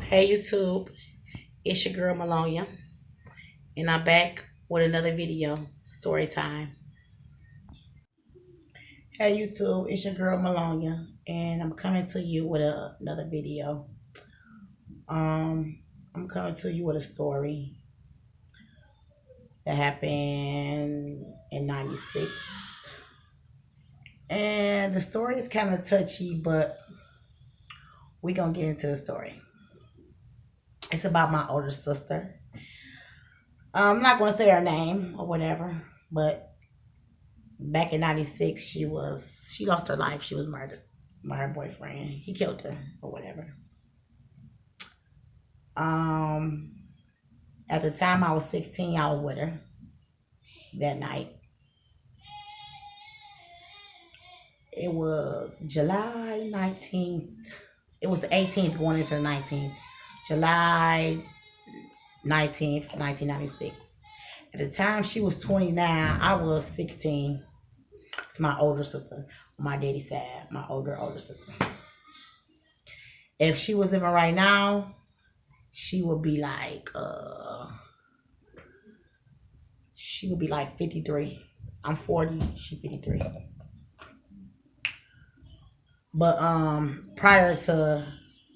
Hey YouTube, it's your girl Malonia, and I'm back with another video, story time. Hey YouTube, it's your girl Malonia, and I'm coming to you with another video. I'm coming to you with a story that happened in '96, and the story is kind of touchy, but we're gonna get into the story. It's about my older sister. I'm not gonna say her name or whatever, but back in '96, she lost her life. She was murdered by her boyfriend. He killed her or whatever. Um, at the time I was 16, I was with her that night. It was July 19th. It was the 18th going into the 19th. July 19th, 1996. At the time she was 29, I was 16. It's my older sister on my daddy's side, my older sister. If she was living right now, she would be like 53. I'm 40, she 53. But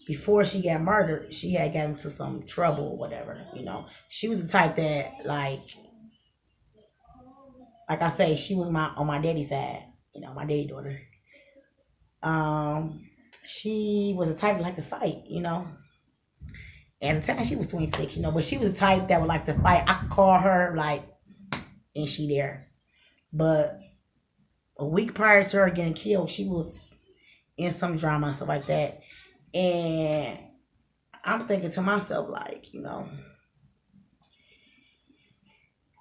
before she got murdered, she had got into some trouble or whatever, She was the type that like I say, she was on my daddy's side, my daddy daughter. She was the type that liked to fight. And at the time she was 26, but she was the type that would like to fight. I could call her like, and she there. But a week prior to her getting killed, she was in some drama and stuff like that. And I'm thinking to myself, like,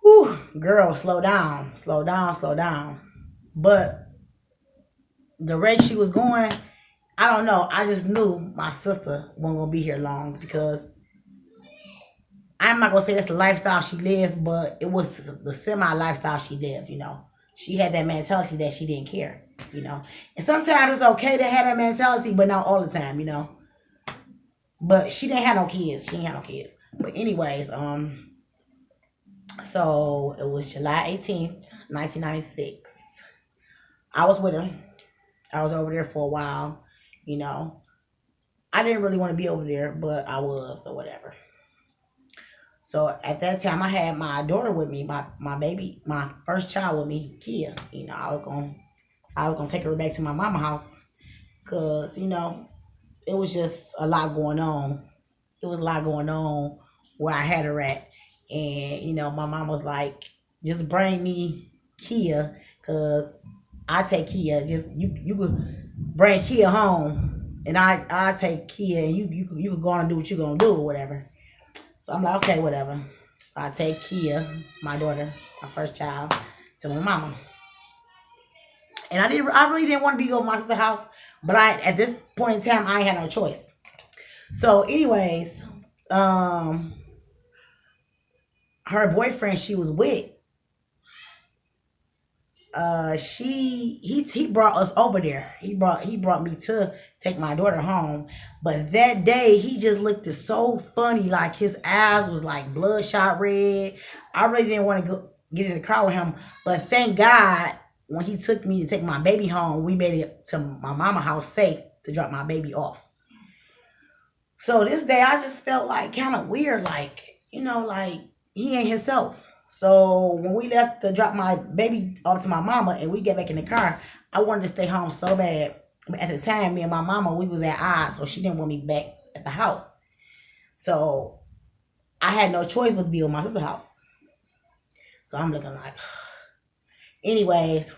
whew, girl, slow down, slow down, slow down. But the rate she was going, I don't know. I just knew my sister wasn't going to be here long, because I'm not going to say that's the lifestyle she lived, but it was the semi-lifestyle she lived, She had that mentality that she didn't care, And sometimes it's okay to have that mentality, but not all the time, But she didn't have no kids. She didn't have no kids. But anyways, so it was July 18th, 1996. I was with her. I was over there for a while, I didn't really want to be over there, but I was, or whatever. So at that time, I had my daughter with me, my baby, my first child with me, Kia. I was gonna take her back to my mama house, cause it was just a lot going on. It was a lot going on where I had her at, and my mom was like, "Just bring me Kia, cause I take Kia. Just you could bring Kia home, and I take Kia, and you could go on and do what you're gonna do or whatever." So I'm like, okay, whatever. So I take Kia, my daughter, my first child, to my mama. And I really didn't want to be over my sister's house, but at this point in time, I ain't had no choice. So, anyways, her boyfriend she was with, he brought us over there. He brought me to take my daughter home. But that day he just looked so funny, like his eyes was like bloodshot red. I really didn't want to get in the car with him, but thank God when he took me to take my baby home, we made it to my mama house safe to drop my baby off. So this day I just felt like kind of weird, like like he ain't himself. So when we left to drop my baby off to my mama and we get back in the car, I wanted to stay home so bad. But at the time, me and my mama, we was at odds, so she didn't want me back at the house. So I had no choice but to be with my sister's house. So I'm looking like, anyways,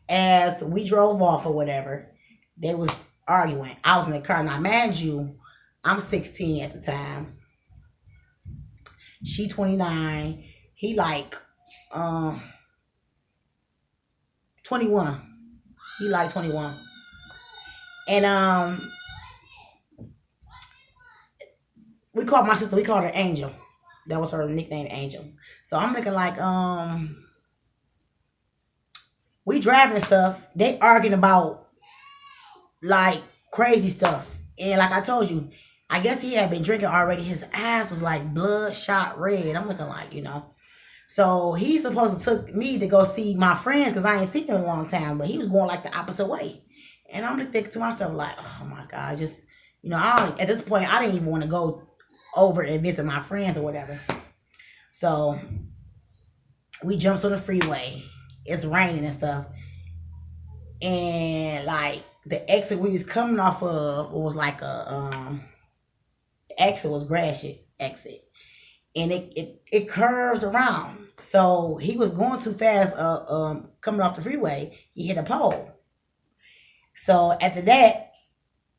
as we drove off or whatever, they was arguing. I was in the car. Now, mind you, I'm 16 at the time. She 29. He like 21. He like 21. And we called my sister, we called her Angel. That was her nickname, Angel. So I'm looking like we driving and stuff. They arguing about like crazy stuff. And like I told you, I guess he had been drinking already. His ass was like bloodshot red. I'm looking like, So he's supposed to took me to go see my friends because I ain't seen them in a long time, but he was going like the opposite way. And I'm thinking to myself like, oh my God, just at this point I didn't even want to go over and visit my friends or whatever. So we jumped on the freeway. It's raining and stuff. And like the exit we was coming off of was like a exit was grassy exit. And it curves around. So he was going too fast coming off the freeway. He hit a pole. So after that,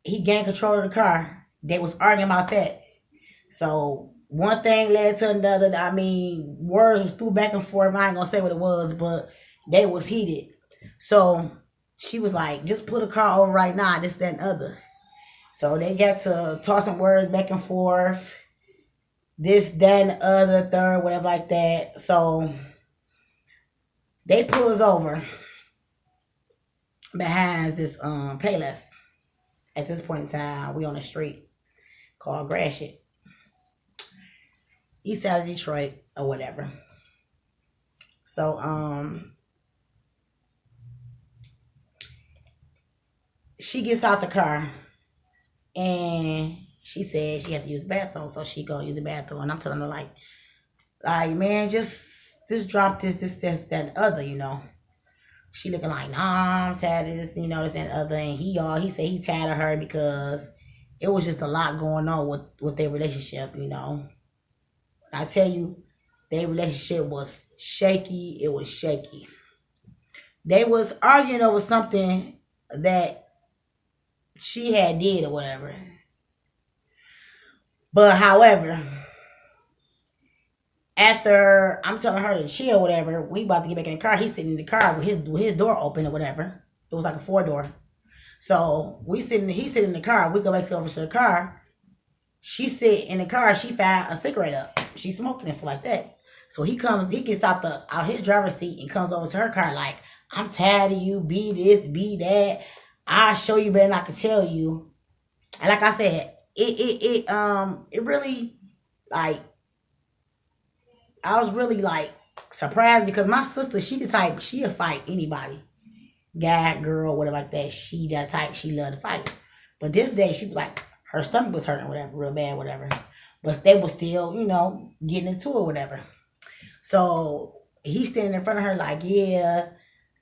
he gained control of the car. They was arguing about that. So one thing led to another. I mean, words was through back and forth. I ain't gonna say what it was, but they was heated. So she was like, just put a car over right now, this, that, and other. So they got to tossing words back and forth. This, that, and the other, third, whatever like that. So they pull us over behind this Payless. At this point in time, we on a street called Gratiot, east side of Detroit or whatever. So she gets out the car and she said she had to use the bathroom, so she go use the bathroom. And I'm telling her like man, just drop this, that, and other, She looking like, nah, I'm tired of this, this and other. And he said he tired of her because it was just a lot going on with their relationship, I tell you, their relationship was shaky. It was shaky. They was arguing over something that she had did or whatever. But however, after I'm telling her to chill, whatever, we about to get back in the car. He's sitting in the car with his door open or whatever. It was like a 4-door. So he's sitting in the car. We go back over to the car. She sit in the car. She found a cigarette up. She's smoking and stuff like that. So he gets out his driver's seat and comes over to her car like, I'm tired of you. Be this, be that. I'll show you better than I can tell you. And like I said, it really like. I was really like surprised because my sister, she the type, she'll fight anybody. Guy, girl, whatever like that. She that type, she love to fight. But this day she was like, her stomach was hurting, whatever, real bad, whatever. But they were still, getting into it, whatever. So he's standing in front of her like, yeah,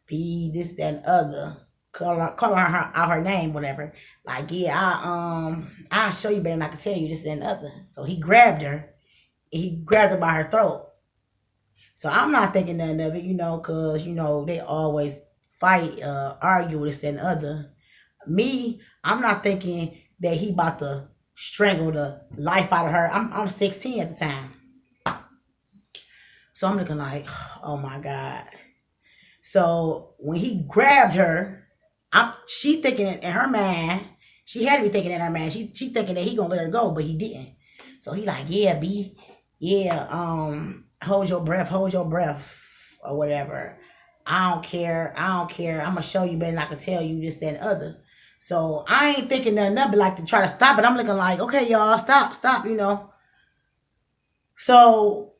be this, that, and other. Calling her out her name, whatever. Like, yeah, I'll show you better than I can tell you this, that, and other. So he grabbed her. He grabbed her by her throat. So I'm not thinking nothing of it, because, they always fight, argue, this, that, and other. Me, I'm not thinking that he about to strangle the life out of her. I'm 16 at the time. So I'm looking like, oh my God. So when he grabbed her, she thinking in her mind, she had to be thinking in her mind, she thinking that he gonna let her go, but he didn't. So he like, yeah, B, yeah, hold your breath, or whatever. I don't care. I'm gonna show you better than I can tell you this, that, and other. So I ain't thinking nothing of it like to try to stop it. I'm looking like, okay, y'all, stop, So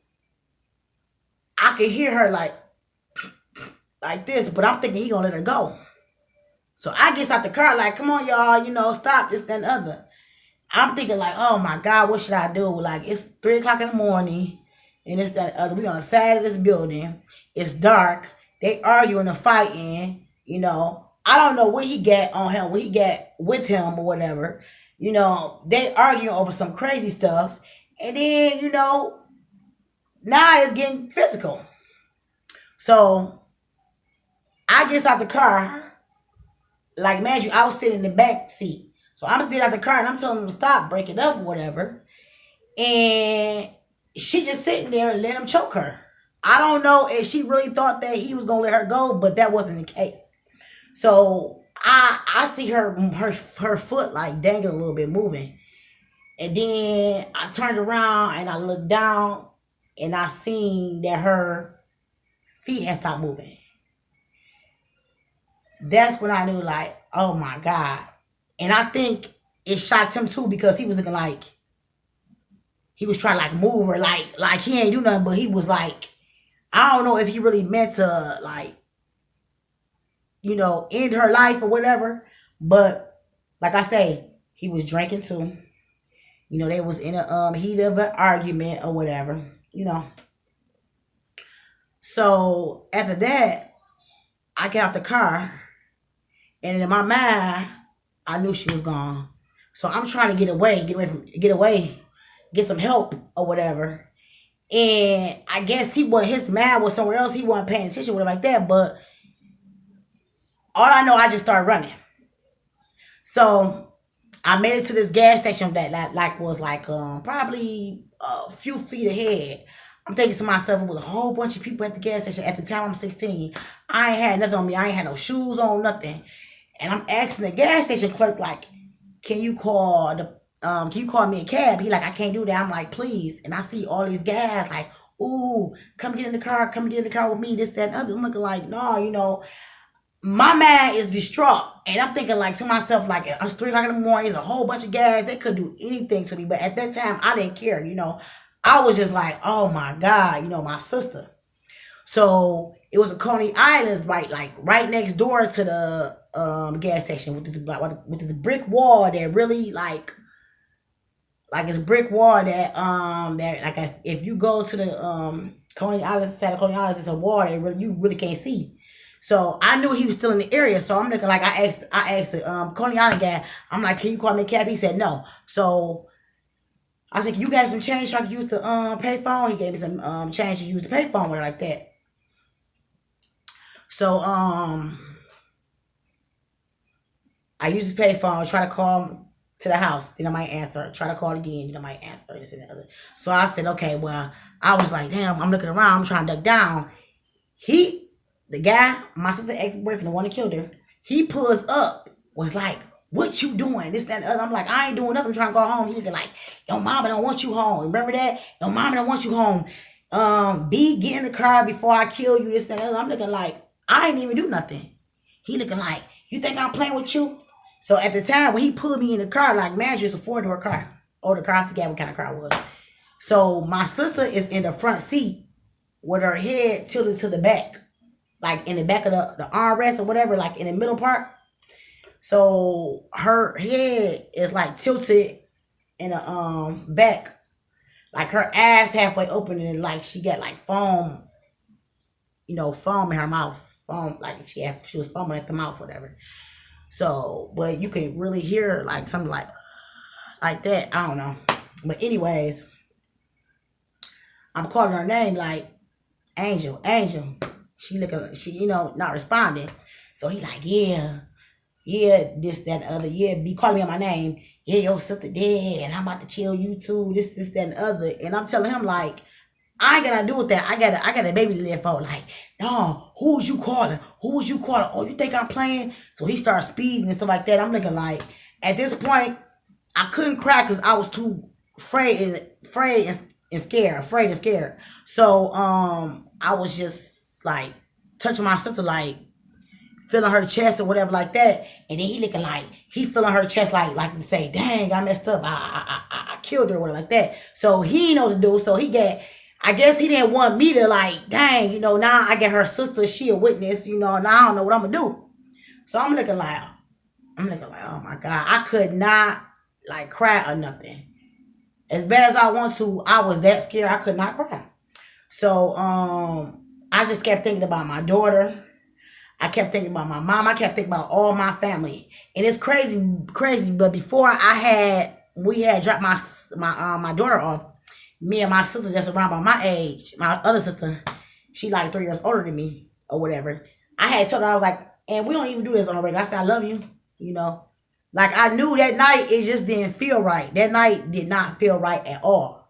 I could hear her like this, but I'm thinking he gonna let her go. So I gets out the car like, come on, y'all, stop this, that, and other. I'm thinking like, oh my God, what should I do? Like, it's 3 o'clock in the morning, and it's that other. We on the side of this building. It's dark. They arguing and fighting. I don't know what he got on him, what he got with him or whatever. They arguing over some crazy stuff, and then now it's getting physical. So I gets out the car. Like, man, I was sitting in the back seat. So I'm sitting out the car and I'm telling him to stop, break it up or whatever. And she just sitting there and let him choke her. I don't know if she really thought that he was going to let her go, but that wasn't the case. So I see her foot like dangling a little bit, moving. And then I turned around and I looked down and I seen that her feet had stopped moving. That's when I knew, like, oh my God. And I think it shocked him too because he was looking like he was trying to like move her, like he ain't do nothing, but he was like, I don't know if he really meant to like, end her life or whatever. But like I say, he was drinking too. They was in a heat of an argument or whatever. So after that, I got out the car, and in my mind, I knew she was gone. So I'm trying to get some help or whatever. And I guess his mind was somewhere else. He wasn't paying attention with it like that. But all I know, I just started running. So I made it to this gas station that was probably a few feet ahead. I'm thinking to myself, it was a whole bunch of people at the gas station. At the time, I'm 16. I ain't had nothing on me. I ain't had no shoes on, nothing. And I'm asking the gas station clerk, like, can you call me a cab? He like, I can't do that. I'm like, please. And I see all these guys like, ooh, come get in the car with me, this, that, and other. I'm looking like, no, my man is distraught. And I'm thinking like to myself, like, it's 3 o'clock in the morning, there's a whole bunch of guys, they could do anything to me. But at that time, I didn't care, I was just like, oh my God, my sister. So it was a Coney Island, right next door to the gas station with this brick wall that really like it's brick wall that if you go to the Coney Island side of Coney Island, it's a wall that you really can't see. So I knew he was still in the area. So I'm looking like I asked the Coney Island guy, I'm like, can you call me a cab? He said no. So I said, can you got some change so I could use the payphone? He gave me some change to use the payphone with it like that. So I used his payphone, try to call to the house, then I might answer. Try to call again, then I might answer. This and the other. So I said, okay, well, I was like, damn, I'm looking around, I'm trying to duck down. The guy, my sister's ex-boyfriend, the one that killed her, he pulls up, was like, what you doing? This, that, and the other. I'm like, I ain't doing nothing. I'm trying to go home. He looking like, your mama don't want you home. Remember that? Your mama don't want you home. Get in the car before I kill you. This, that, and the other. I'm looking like, I ain't even do nothing. He looking like, you think I'm playing with you? So at the time, when he pulled me in the car, like, man, it's a 4-door car. Older car, I forget what kind of car it was. So my sister is in the front seat with her head tilted to the back. Like in the back of the armrest or whatever, like in the middle part. So her head is like tilted in the back, like her ass halfway open, and like she got like foam, foam in her mouth, foam like she was foaming at the mouth, whatever. So, but you could really hear like something like that. I don't know, but anyways, I'm calling her name like Angel. She not responding. So he like, yeah, this, that, and the other. Yeah, be calling me on my name. Yeah, your sister dead, and I'm about to kill you too. This, that, and the other. And I'm telling him like, I ain't gonna do with that. I got a baby to live for. Like, no, who was you calling? Oh, you think I'm playing? So he starts speeding and stuff like that. I'm looking like, at this point, I couldn't cry because I was too afraid and scared. So I was just like touching my sister, like feeling her chest or whatever like that. And then he looking like he feeling her chest like to say, dang, I messed up. I killed her or whatever like that. So he didn't know what to do. So I guess he didn't want me to like, dang, now I get her sister, she a witness, now I don't know what I'm gonna do. So I'm looking like, oh my God, I could not like cry or nothing. As bad as I want to, I was that scared I could not cry. So I just kept thinking about my daughter. I kept thinking about my mom. I kept thinking about all my family. And it's crazy. But before we had dropped my daughter off, me and my sister that's around by my age, my other sister, she like 3 years older than me or whatever. I had told her, I was like, and we don't even do this on the regular. I said, I love you, Like I knew that night it just didn't feel right. That night did not feel right at all.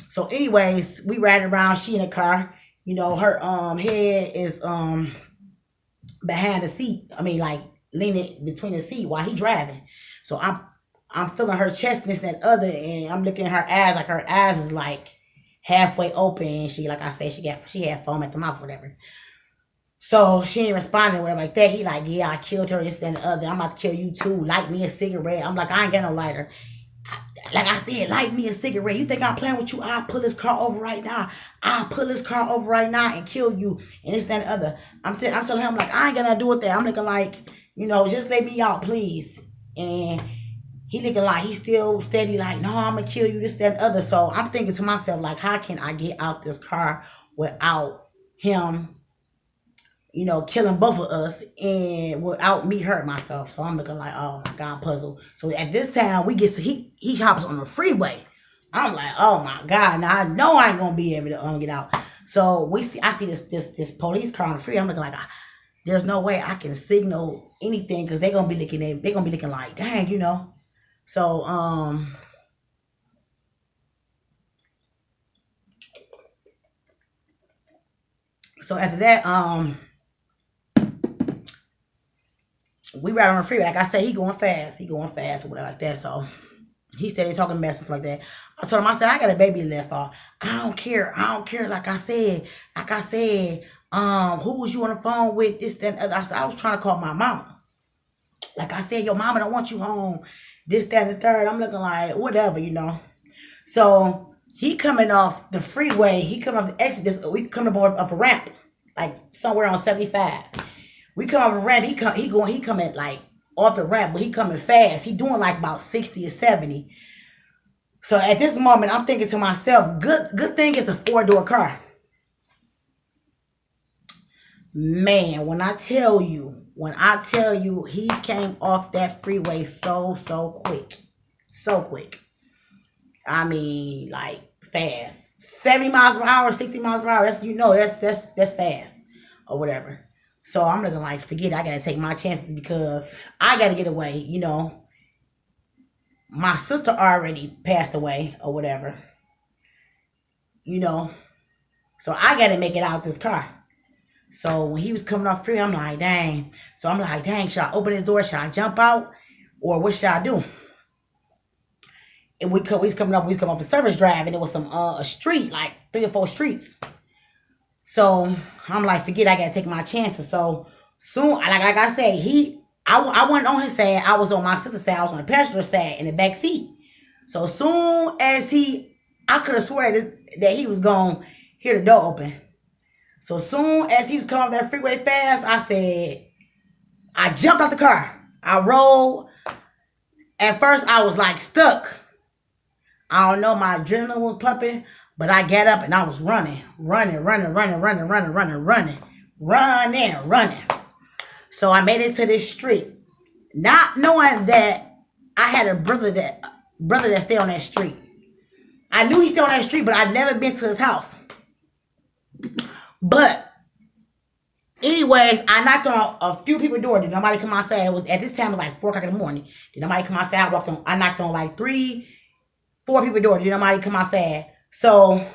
So anyways, we riding around, she in the car. Her head is behind the seat. I mean, like leaning between the seat while he driving. So I'm feeling her chest and this and that other, and I'm looking at her eyes, like her eyes is like halfway open, and she, like I said, she had foam at the mouth, whatever. So she ain't responding or whatever like that. He like, yeah, I killed her, this and the other. I'm about to kill you too. Light me a cigarette. I'm like, I ain't got no lighter. Like I said, light me a cigarette. You think I'm playing with you? I'll pull this car over right now. I'll pull this car over right now and kill you. And this, and the other. I'm telling him, like, I ain't gonna do with that. I'm looking like, just let me out, please. And he looking like he's still steady, like, no, I'm gonna kill you, this, that, and other. So I'm thinking to myself, like, how can I get out this car without him, killing both of us and without me hurt myself? So I'm looking like, oh my God, I'm puzzled. So at this time, he hops on the freeway. I'm like, oh my God, now I know I ain't gonna be able to get out. So I see this police car on the freeway. I'm looking like, there's no way I can signal anything because they're gonna be looking like, dang, So so after that, we ride on the freeway. Like I said, he going fast or whatever like that. So he steady talking mess and stuff like that. I told him, I said, I got a baby left off. I don't care. Like I said, who was you on the phone with? This, that, and other. I said, I was trying to call my mama. Like I said, your mama don't want you home. This, that, and the third. I'm looking like, whatever, So he coming off the freeway. He coming off the exit. We coming off a ramp, like somewhere on 75. We come off a ramp. He coming like off the ramp, but he coming fast. He doing like about 60 or 70. So at this moment, I'm thinking to myself, good thing it's a 4-door car. Man, when I tell you, he came off that freeway so quick. So quick. I mean, like fast. 70 miles per hour, 60 miles per hour. That's fast or whatever. So I'm looking like, forget it. I got to take my chances because I got to get away, My sister already passed away or whatever, So I got to make it out this car. So when he was coming off free, I'm like, dang. So I'm like, dang, should I open this door? Should I jump out? Or what should I do? And we was coming off the service drive, and it was some a street, like 3 or 4 streets. So I'm like, forget, I gotta take my chances. So soon, like I said, I wasn't on his side. I was on my sister's side. I was on the passenger side in the back seat. So soon as I could have sworn that he was going to hear the door open. So soon as he was coming off that freeway fast, I jumped out the car. I rolled. At first, I was like stuck. I don't know, my adrenaline was pumping. But I got up and I was running. So I made it to this street, not knowing that I had a brother that stayed on that street. I knew he stayed on that street, but I'd never been to his house. But anyways, I knocked on a few people's door. Did nobody come outside? It was at this time, it was like 4 o'clock in the morning. Did nobody come outside? I knocked on like 3, 4 people's door. Did nobody come outside? So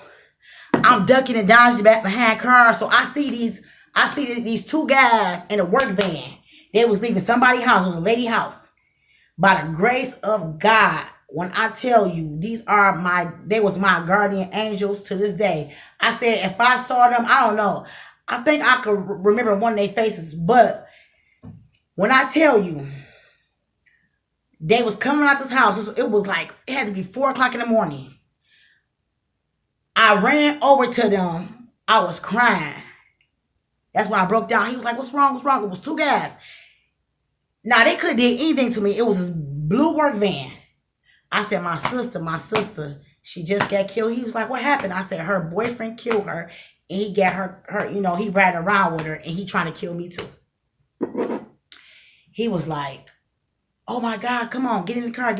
I'm ducking and dodging back behind cars. So I see these 2 guys in a work van. They was leaving somebody's house. It was a lady house. By the grace of God, when I tell you, they was my guardian angels to this day. I said, if I saw them, I don't know. I think I could remember one of their faces. But when I tell you, they was coming out this house. It had to be 4 o'clock in the morning. I ran over to them. I was crying. That's when I broke down. He was like, what's wrong? It was 2 guys. Now, they could have did anything to me. It was this blue work van. I said, my sister, she just got killed. He was like, what happened? I said, her boyfriend killed her. And he got her, he ran around with her. And he trying to kill me too. He was like, oh my God, come on, get in the car.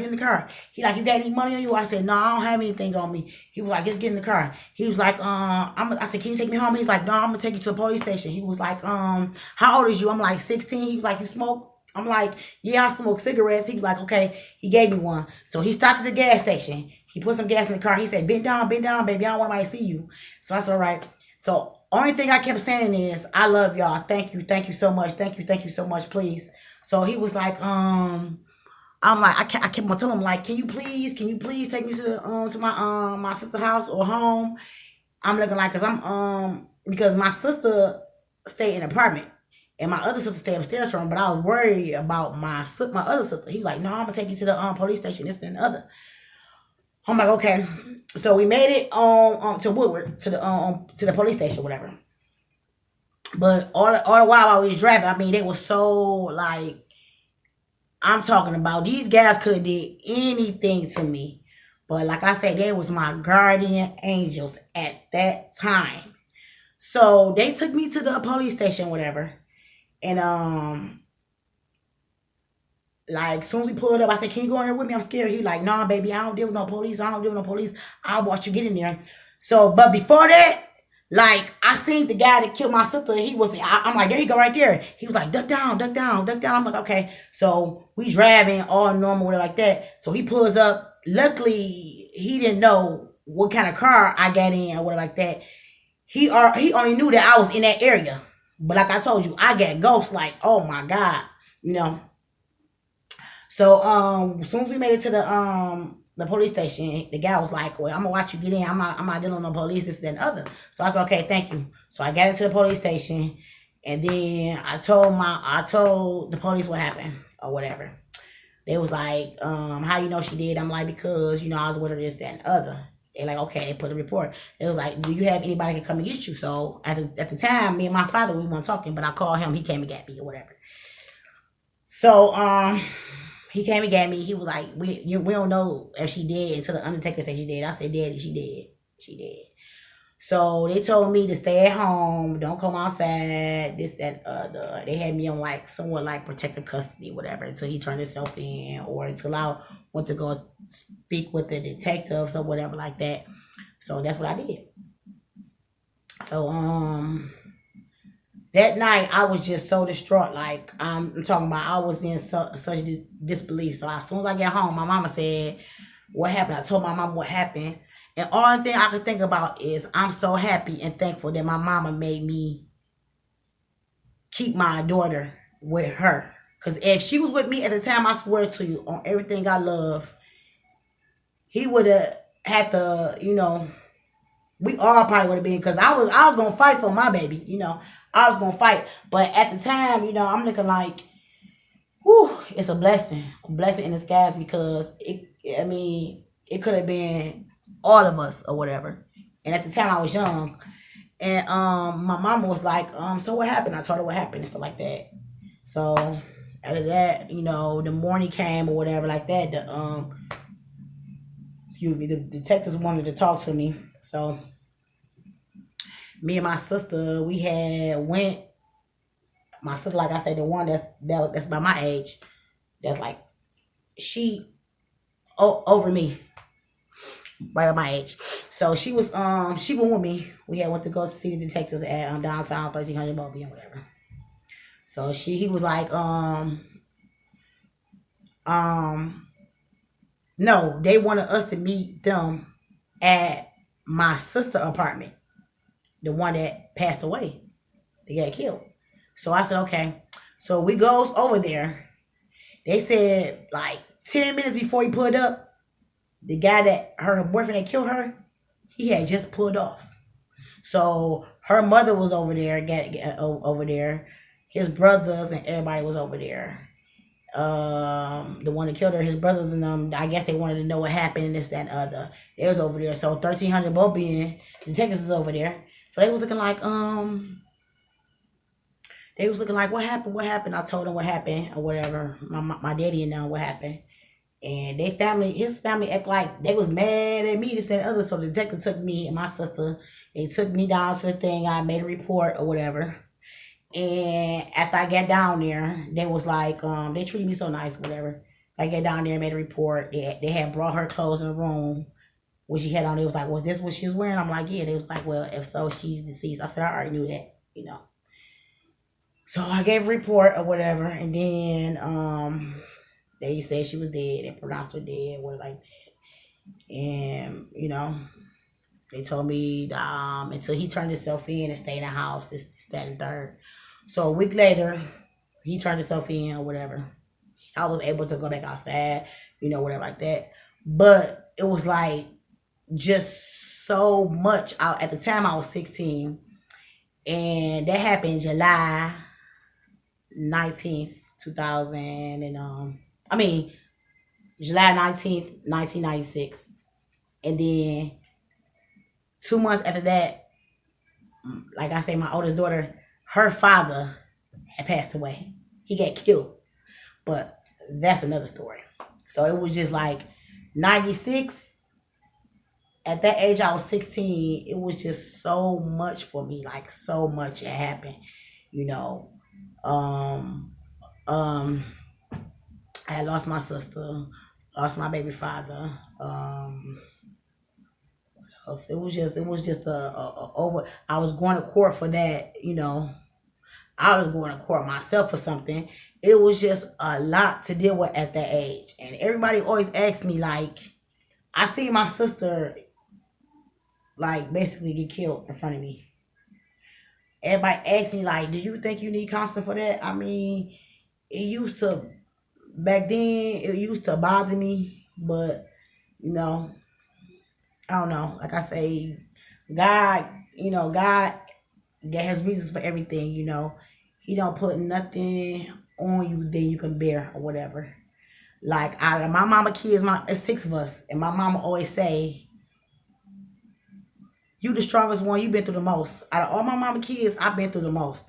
He like, you got any money on you? I said, no, I don't have anything on me. He was like, just get in the car. He was like, I said, can you take me home? He's like, no, I'm gonna take you to the police station. He was like, how old is you? I'm like, 16. He was like, you smoke? I'm like, yeah, I smoke cigarettes. He was like, okay. He gave me one. So he stopped at the gas station. He put some gas in the car. He said, bend down, baby. I don't want nobody to see you. So I said, all right. So only thing I kept saying is, I love y'all. Thank you so much. Thank you so much, please. So he was like, I'm like, I kept on telling him, like, can you please take me to my sister's house or home? I'm looking like, because my sister stay in an apartment. And my other sister stayed upstairs from him, but I was worried about my other sister. He was like, no, I'm gonna take you to the police station, this and the other. I'm like, okay. So we made it on to Woodward to the police station, whatever. But all the while I was driving, I mean, they were so like, I'm talking about these guys could have did anything to me, but like I said, they was my guardian angels at that time. So they took me to the police station, whatever, and like, as soon as we pulled up, I said, can you go in there with me? I'm scared. He was like, nah, baby, I don't deal with no police. I don't deal with no police. I'll watch you get in there. So, but before that, like, I seen the guy that killed my sister. I'm like, there you go right there. He was like, duck down, duck down, duck down. I'm like, okay. So we driving all normal, whatever like that. So he pulls up. Luckily, he didn't know what kind of car I got in or whatever like that. He only knew that I was in that area. But like I told you, I got ghosts like, oh my God, you know. So as soon as we made it to the police station, the guy was like, well, I'm gonna watch you get in. I'm not dealing with no police, this, that, and other. So I said, okay, thank you. So I got into the police station, and then I told the police what happened or whatever. They was like, how you know she did? I'm like, because, I was with her, this, that, and other. They like, okay, they put a report. It was like, do you have anybody that can come and get you? So at the time, me and my father, we weren't talking, but I called him, he came and got me or whatever. So he came and got me. He was like, we don't know if she did until the Undertaker said she did. I said, Daddy, she did. She did. So they told me to stay at home, don't come outside, this, that, other. They had me on like somewhat like protective custody, whatever, until he turned himself in or until I went to go speak with the detectives or whatever like that. So that's what I did. So that night I was just so distraught. Like I'm talking about, I was in such disbelief. So as soon as I get home, my mama said, what happened? I told my mom what happened. And all thing I could think about is I'm so happy and thankful that my mama made me keep my daughter with her. Because if she was with me at the time, I swear to you, on everything I love, he would have had to, we all probably would have been, because I was going to fight for my baby, I was going to fight. But at the time, I'm looking like, whew, it's a blessing in disguise, because it could have been all of us or whatever. And at the time I was young, and my mama was like, so what happened? I told her what happened and stuff like that. So after that, the morning came or whatever like that, the detectives wanted to talk to me. So me and my sister, we had went. My sister, like I said, the one that's by my age, that's like, she over me, right at my age. So she went with me. We had went to go see the detectives at downtown 1300 Bobby and whatever. So he was like, no, they wanted us to meet them at my sister's apartment, the one that passed away, they got killed. So I said, okay. So we goes over there. They said like 10 minutes before he pulled up, the guy that her boyfriend that killed her, he had just pulled off. So her mother was over there, over there. His brothers and everybody was over there. The one that killed her, his brothers and them, I guess they wanted to know what happened and this, that, and other. They was over there. So 1300 Bobian, the Texas is over there. So they was looking like, what happened? I told them what happened or whatever. My daddy and them what happened. And his family act like they was mad at me, this and other. So the detective took me and my sister. They took me down to the thing. I made a report or whatever. And after I got down there, they was like, they treated me so nice, whatever. I got down there and made a report. They had brought her clothes in the room. What she had on, they was like, was this what she was wearing? I'm like, yeah. They was like, well, if so, she's deceased. I said, I already knew that, So I gave a report or whatever. And then, they said she was dead and pronounced her dead, whatever like that. And, they told me until he turned himself in and stayed in the house, this, that, and third. So a week later, he turned himself in or whatever. I was able to go back outside, whatever like that. But it was like just so much. At the time, I was 16. And that happened July 19th, 2000 and I mean July 19th, 1996. And then 2 months after that, like I say, my oldest daughter, her father had passed away. He got killed. But that's another story. So it was just like 96. At that age, I was 16. It was just so much for me. Like so much had happened. You know. Um um I had lost my sister, lost my baby father. It was just a over. I was going to court for that. I was going to court myself for something. It was just a lot to deal with at that age. And everybody always asks me, like, I see my sister, like, basically get killed in front of me. Everybody asks me, like, do you think you need counseling for that? I mean, it used to, back then, it used to bother me. But, you know, I don't know. Like I say, God, God has reasons for everything, He don't put nothing on you that you can bear or whatever. Like out of my mama kids, it's 6 of us, and my mama always say, "You the strongest one. You've been through the most. Out of all my mama kids, I've been through the most.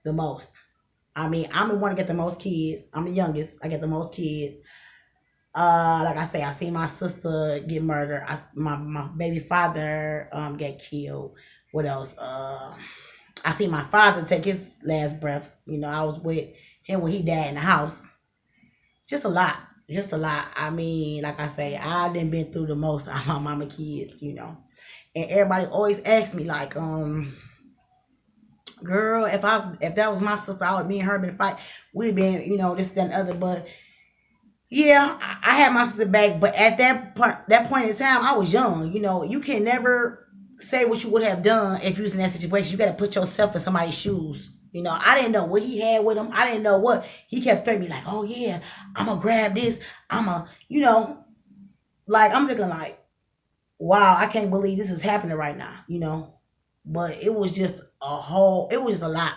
The most. I mean, I'm the one to get the most kids. I'm the youngest. I get the most kids. Like I say, I seen my sister get murdered. My baby father get killed. What else? I seen my father take his last breaths. I was with him when he died in the house. Just a lot. Just a lot. I mean, like I say, I done been through the most out of my mama kids. And everybody always asks me, like, girl, if that was my sister, me and her been fight. We'd have been, this, that, and other. But yeah, I had my sister back. But at that point in time, I was young. You can never say what you would have done if you was in that situation. You got to put yourself in somebody's shoes. I didn't know what he had with him. I didn't know what he kept threatening me, like, oh yeah, I'm gonna grab this. Like I'm looking like, wow, I can't believe this is happening right now. But it was just it was just a lot.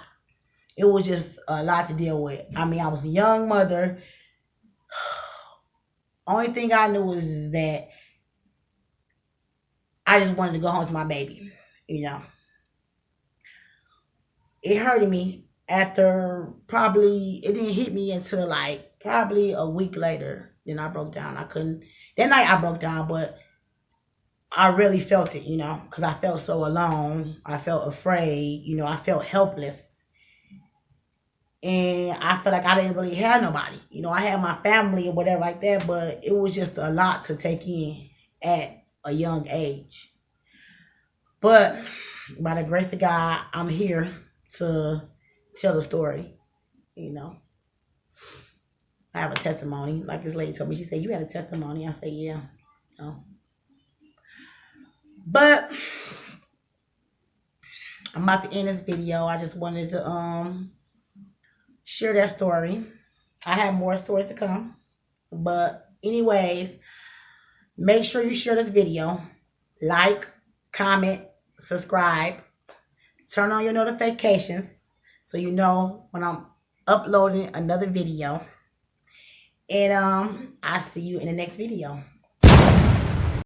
It was just a lot to deal with. I mean, I was a young mother. Only thing I knew was that I just wanted to go home to my baby. It hurted me after probably, it didn't hit me until like probably a week later. Then I broke down. I couldn't, that night I broke down, but I really felt it, because I felt so alone. I felt afraid, I felt helpless. And I felt like I didn't really have nobody. I had my family or whatever like that, but it was just a lot to take in at a young age. But by the grace of God, I'm here to tell the story. I have a testimony. Like this lady told me, she said, "You had a testimony." I said, "Yeah." But I'm about to end this video. I just wanted to share that story. I have more stories to come. But anyways, make sure you share this video. Like, comment, subscribe. Turn on your notifications so you know when I'm uploading another video. And I see you in the next video.